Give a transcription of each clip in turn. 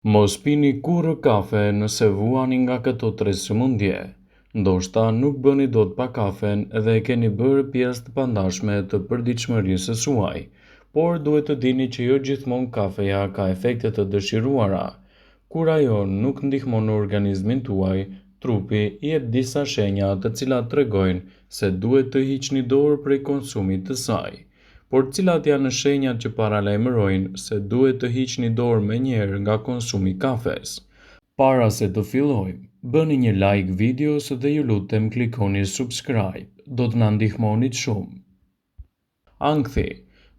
Mos pini kurrë kafe nëse vuani nga këto tre sëmundje. Ndoshta nuk bëni dot pa kafen dhe e keni bërë pjesë të pandashme të përditshmërisë së suaj, por duhet të dini që jo gjithmonë kafeja ka efekte të dëshiruara. Kur ajo nuk ndihmon në organizmin tuaj, trupi jep disa shenja të cilat tregojnë se duhet të hiqni dorë prej konsumit të saj. Por cilat janë shenjat që paralajmërojnë se duhet të hiqni dorë menjëherë nga konsumi i kafes? Para se të fillojmë, bëni një like videos dhe ju lutem klikoni subscribe, do të na ndihmonit shumë. Ankthi.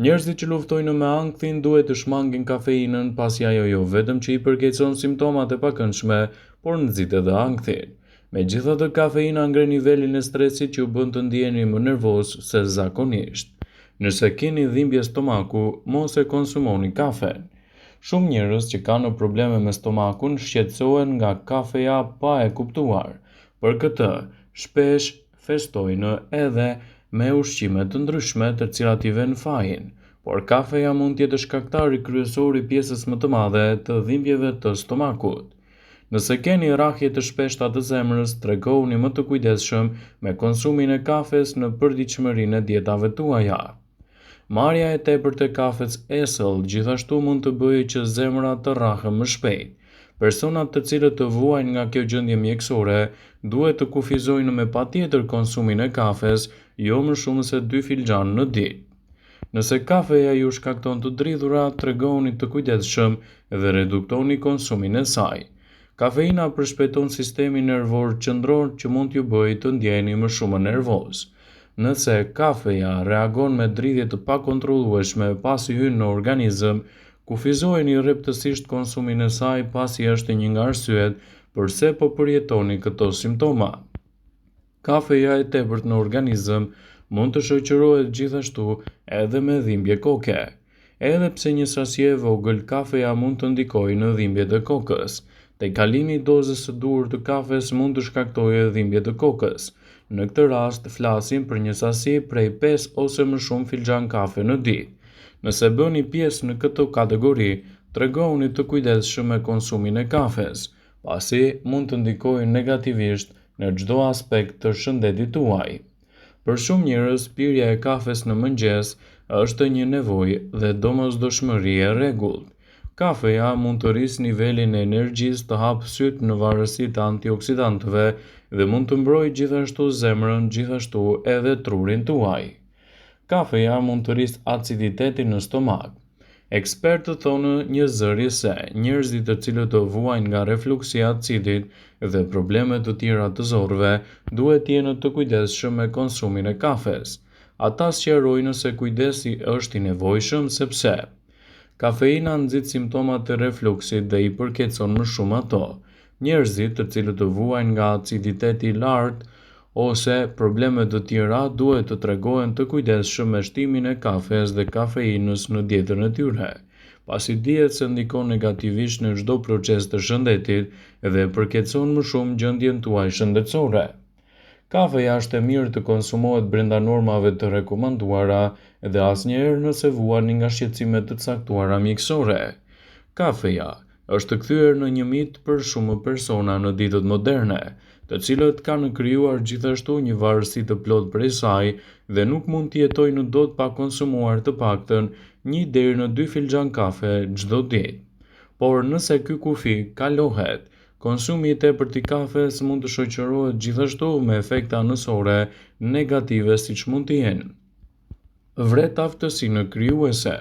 Njerëzit që luftojnë me ankthin duhet të shmangin kafeinën pasi ajo jo vetëm që i përkeqëson simptomat e pakëndshme, por nxit edhe ankthin. Megjithatë, kafeina ngre nivelin e stresit që ju bën të ndiheni më nervoz se zakonisht. Nëse keni dhimbje stomaku, mos e konsumoni kafen. Shumë njerëz që kanë probleme me stomakun shqetësohen nga kafeja pa e kuptuar. Për këtë, shpesh festojnë edhe me ushqime të ndryshme të cilat I vënë fajin, por kafeja mund të jetë shkaktari kryesor I pjesës më të madhe të dhimbjeve të stomakut. Nëse keni rrahje të shpeshta të zemrës, tregoni më të kujdesshëm me konsumin e kafes në përditshmërinë e dietave tuaja. Marrja e tepërt e kafes esëll gjithashtu mund të bëjë që zemra të rrahë më shpejt. Personat të cilët të vuajnë nga kjo gjendje mjekësore duhet të kufizojnë me patjetër konsumin e kafes, jo më shumë se 2 filxhan në ditë. Nëse kafeja ju shkakton të dridhura, tregoni të kujdesshëm dhe reduktoni konsumin e saj. Kafeina përshpejton sistemin nervor qendror që mund t'ju bëjë të ndjeheni më shumë nervoz. Nëse kafeja reagon me dridhje të pakontrollueshme pasi hyn në organizëm, kufizojeni rreptësisht konsumin e saj pasi është një nga arsyet pse po përjetoni këto simptoma. Kafeja e tepërt në organizëm mund të shoqërohet gjithashtu edhe me dhimbje koke. Edhe pse një sasi e vogël kafeja mund të ndikojë në dhimbjet e kokës, tejkalimi I dozës së duhur të kafes mund të shkaktojë dhimbje të kokës. Në këtë rast, flasim për një sasi prej 5 ose më shumë filxhan kafe në ditë. Nëse bëni pjesë në këtë kategori, tregoni të kujdesshëm me konsumin e kafes, pasi mund të ndikojë negativisht në çdo aspekt të shëndetit tuaj. Për shumë njerëz, pirja e kafes në mëngjes është një nevojë dhe domosdoshmëri e rregullt. Kafeja mund të rrisë nivelin e energjisë, të hapë syt në varësi të antioksidantëve dhe mund të mbrojë gjithashtu zemrën, gjithashtu edhe trurin tuaj. Kafeja mund të rrisë aciditetin në stomak. Ekspertët thonë një zëri se njerëzit të cilët të vuajnë nga refluksi I acidit dhe probleme të tjera të zorrëve duhet të jenë të kujdesshëm me konsumin e kafes. Ata sqarojnë se kujdesi është I nevojshëm sepse kafeina nxit simptomat e refluksit dhe I përkeqëson më shumë ato. Njerëzit të cilët të vuajnë nga aciditeti I lartë ose probleme të tjera duhet të tregohen të kujdesshëm me shtimin e kafes dhe kafeinës në dietën e tyre, pasi dihet se ndikon negativisht në çdo proces të shëndetit dhe përkeqëson më shumë gjendjen tuaj shëndetësore. Kafeja është e mirë të konsumohet brenda normave të rekomanduara dhe asnjëherë nëse vuani nga shqetësime të caktuara mjekësore. Kafeja është kthyer në një mit për shumë persona në ditët moderne, të cilët kanë krijuar gjithashtu një varësi të plotë prej saj dhe nuk mund të jetojnë dot pa konsumuar të paktën 1 deri në 2 filxhan kafe çdo ditë. Por nëse ky kufi kalohet, konsumi I tepërt I kafes mund të shoqërohet gjithashtu me efekte anësore negative siç mund të jenë vret aftësinë krijuese.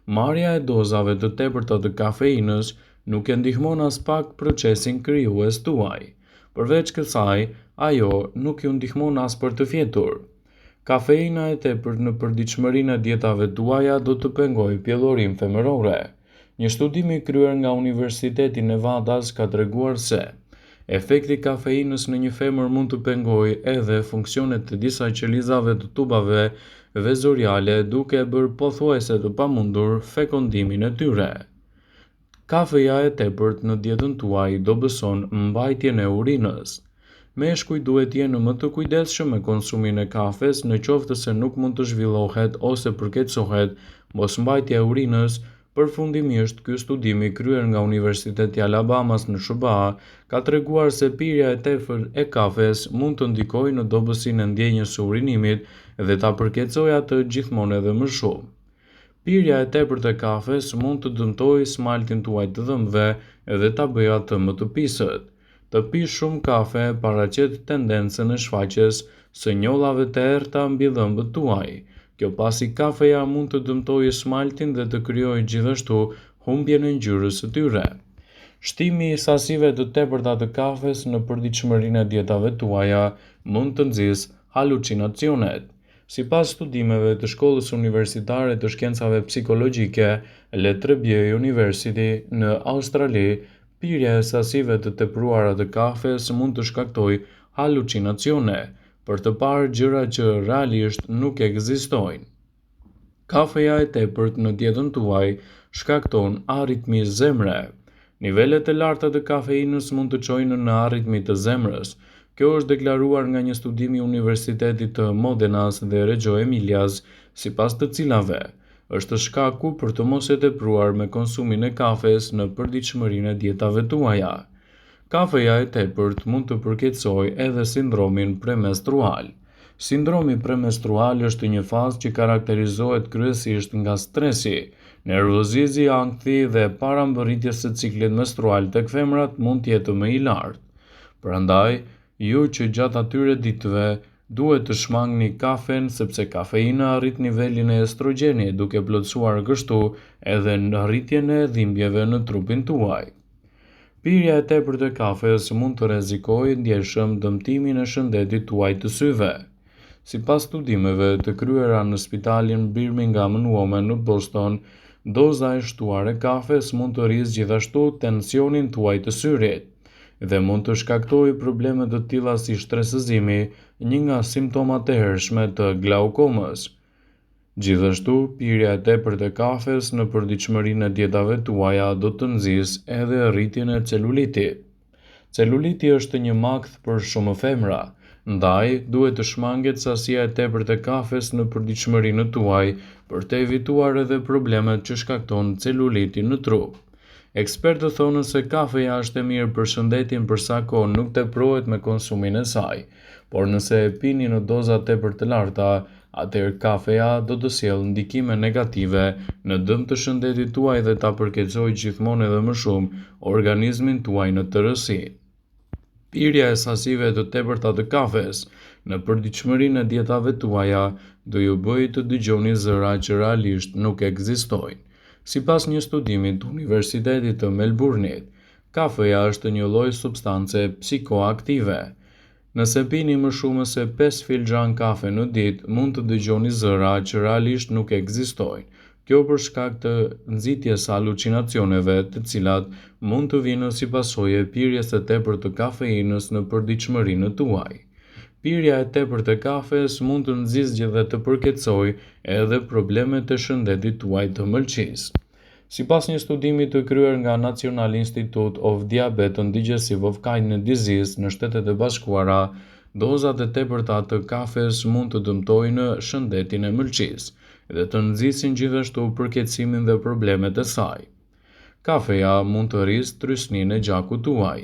Marrja e dozave të tepërta të kafeinës nuk e ndihmon as pak procesin krijues tuaj. Përveç kësaj, ajo nuk ju ndihmon as për të fjetur. Kafeina e tepërt në përditshmërinë e dietave tuaja do të pengojë pjellorinë femërore. Një studim I kryer nga Universiteti I Nevadas ka treguar se efekti I kafeinës në një femër mund të pengojë edhe funksionet të disa qelizave të tubave vezoriale duke e bërë pothuajse të pamundur fekondimin e tyre. Kafeja e tepërt në dietën tuaj do bëson mbajtjen e urinës. Meshkujt duhet jenë më të kujdesshëm me konsumin e kafes në qoftë se nuk mund të zhvillohet ose përkeqësohet mosmbajtja e urinës, Përfundimisht, ky studim i kryer nga Universiteti i Alabamas në SBA ka treguar se pirja e tepërt e kafes mund të ndikojë në dobësinë e ndjenjës së urinimit dhe ta përkeçojë atë gjithmonë edhe më shumë. Pirja e tepërt e kafes mund të dëmtojë smaltin tuaj të dhëmbëve dhe ta bëjë atë më të pisët. Të pish shumë kafe paraqet tendencën e shfaqjes së njollave të errta mbi dhëmbët tuaj. Kjo pasi kafeja mund të dëmtojë smaltin dhe të krijojë gjithashtu humbjen e ngjyrës së tyre. Shtimi i sasive të tepërta të kafes në përditshmërinë e dietave tuaja mund të nxjisë halucinacionet. Sipas studimeve të Shkollës Universitare të Shkencave Psikologjike, Letterbury University në Australi, pirja e sasive të tepruara të kafes mund të shkaktojë halucinacione, për të parë gjëra që realisht nuk ekzistojnë. Kafeja e tepërt në dietën tuaj shkakton arritmi zemre. Nivelet e larta të kafeinës mund të çojnë në arritmi të zemrës. Kjo është deklaruar nga një studim i Universitetit të Modenas dhe Reggio Emilias, sipas të cilave është shkaku për të mos e tepruar me konsumin e kafes në përditshmërinë e dietave tuaja. Kafeja e tepërt mund të përkeçojë edhe sindromin premenstrual. Sindromi premenstrual është një fazë që karakterizohet kryesisht nga stresi, nervozizmi, ankthi dhe parambërritjes së ciklit menstrual tek femrat mund të jetë më i lartë. Prandaj, ju që gjatë atyre ditëve duhet të shmangni kafen sepse kafeina arrit nivelin e estrogjenit duke plotësuar kështu edhe në rritjen e dhimbjeve në trupin tuaj. Pirja e tepërt e kafes mund të rrezikojë ndjeshëm dëmtimin e shëndetit tuaj të syve. Sipas studimeve të kryera në Spitalin Birmingham and Women në Boston, doza e shtuar e kafes mund të rrisë gjithashtu tensionin tuaj të syrit dhe mund të shkaktojë probleme të tilla si shtresëzimi, një nga simptomat e hershme të glaukomës. Gjithashtu, pirja e tepërt e kafes në përditshmërinë e dietave tuaja do të nxjisë edhe rritjen e celulitit. Celuliti është një makth për shumë femra, ndaj duhet të shmanget sasia e tepërt e kafes në përditshmërinë tuaj për të evituar edhe problemet që shkakton celuliti në trup. Ekspertët thonë se kafeja është e mirë për shëndetin për sa kohë nuk teprohet me konsumin e saj, por nëse e pini në doza tepër të larta, atëherë kafeja do të sjellë ndikime negative në dëm të shëndetit tuaj dhe ta përkeçojë gjithmonë edhe më shumë organizmin tuaj në tërësi. Pirja e sasive të tepërta të kafes në përditshmërinë e dietave tuaja do ju bëjë të dëgjoni zëra që realisht nuk ekzistojnë. Sipas një studimi të Universitetit të Melbourne-it, kafeja është një lloj substance psikoaktive. Nëse pini më shumë se 5 filxhan kafe në ditë, mund të dëgjoni zëra që realisht nuk ekzistojnë. Kjo për shkak të nxitjes së halucinacioneve, të cilat mund të vinë si pasojë e pirjes së tepërt të kafeinës në përditshmërinë tuaj. Pirja e tepërt e kafes mund të nxjisë dhe të përkeçojë edhe problemet e shëndetit tuaj të mëlçisë. Sipas një studimi të kryer nga National Institute of Diabetes and Digestive of Kidney Disease në Shtetet e Bashkuara, dozat e tepërta të kafes mund të dëmtojnë shëndetin e mëlçisë dhe të nxisin gjithashtu përkeçimin dhe problemet e saj. Kafeja mund të rrisë trysninë e gjakut tuaj.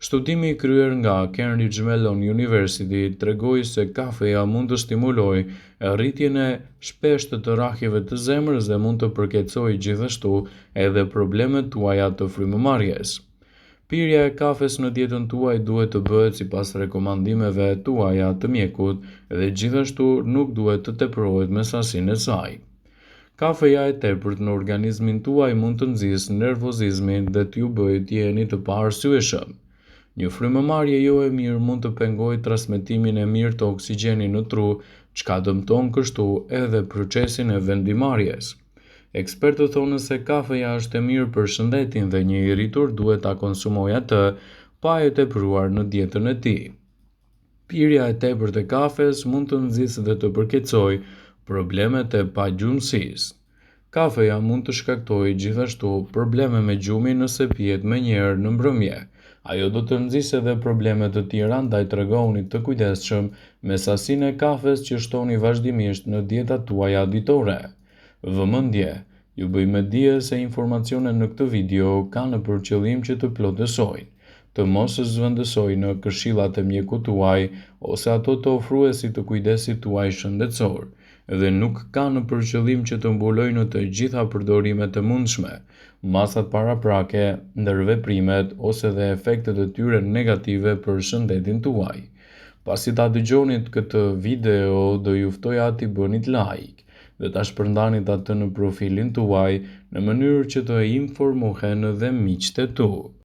Studimi i kryer nga Carnegie Mellon University tregoi se kafeja mund të stimulojë rritjen e shpeshtë të rrahjeve të zemrës dhe mund të përkeçojë gjithashtu edhe problemet tuaja të frymëmarrjes. Pirja e kafes në dietën tuaj duhet të bëhet sipas rekomandimeve tuaja të mjekut dhe gjithashtu nuk duhet të teprohet me sasinë e saj. Kafeja e tepërt në organizmin tuaj mund të nxjisë nervozizmin dhe t'ju bëjë të jeni të paarsyeshëm. Një frymëmarrje jo e mirë mund të pengojë transmetimin e mirë të oksigjenit në tru, çka dëmton kështu edhe procesin e vendimarrjes. Ekspertët thonë se kafeja është e mirë për shëndetin dhe një i rritur duhet ta konsumojë atë pa e tepruar në dietën e tij. Pirja e tepërt e kafes mund të nxjisë dhe të përkeçojë problemet e pagjumësisë. Kafeja mund të shkaktojë gjithashtu probleme me gjumin nëse pihet menjëherë në mbrëmje. Ajo do të nxjisë edhe probleme të tjera, ndaj tregoni të kujdesshëm me sasinë e kafes që shtoni vazhdimisht në dietat tuaja ditore. Vëmendje, Ju bëj me dije se informacionet në këtë video kanë për qëllim që të plotësojnë, të mos zhvendësojnë në këshillat e mjekut tuaj ose ato të ofruesit të kujdesit tuaj shëndetësor, dhe nuk kanë për qëllim që të mbulojnë të gjitha përdorimet e mundshme, masat paraprake, ndërveprimet ose dhe efektet e tyre negative për shëndetin tuaj. Pasi ta dëgjonit këtë video, do ju ftoja t'i bënit like dhe ta shpërndanit atë në profilin tuaj në mënyrë që të informohen dhe miqtë e tu.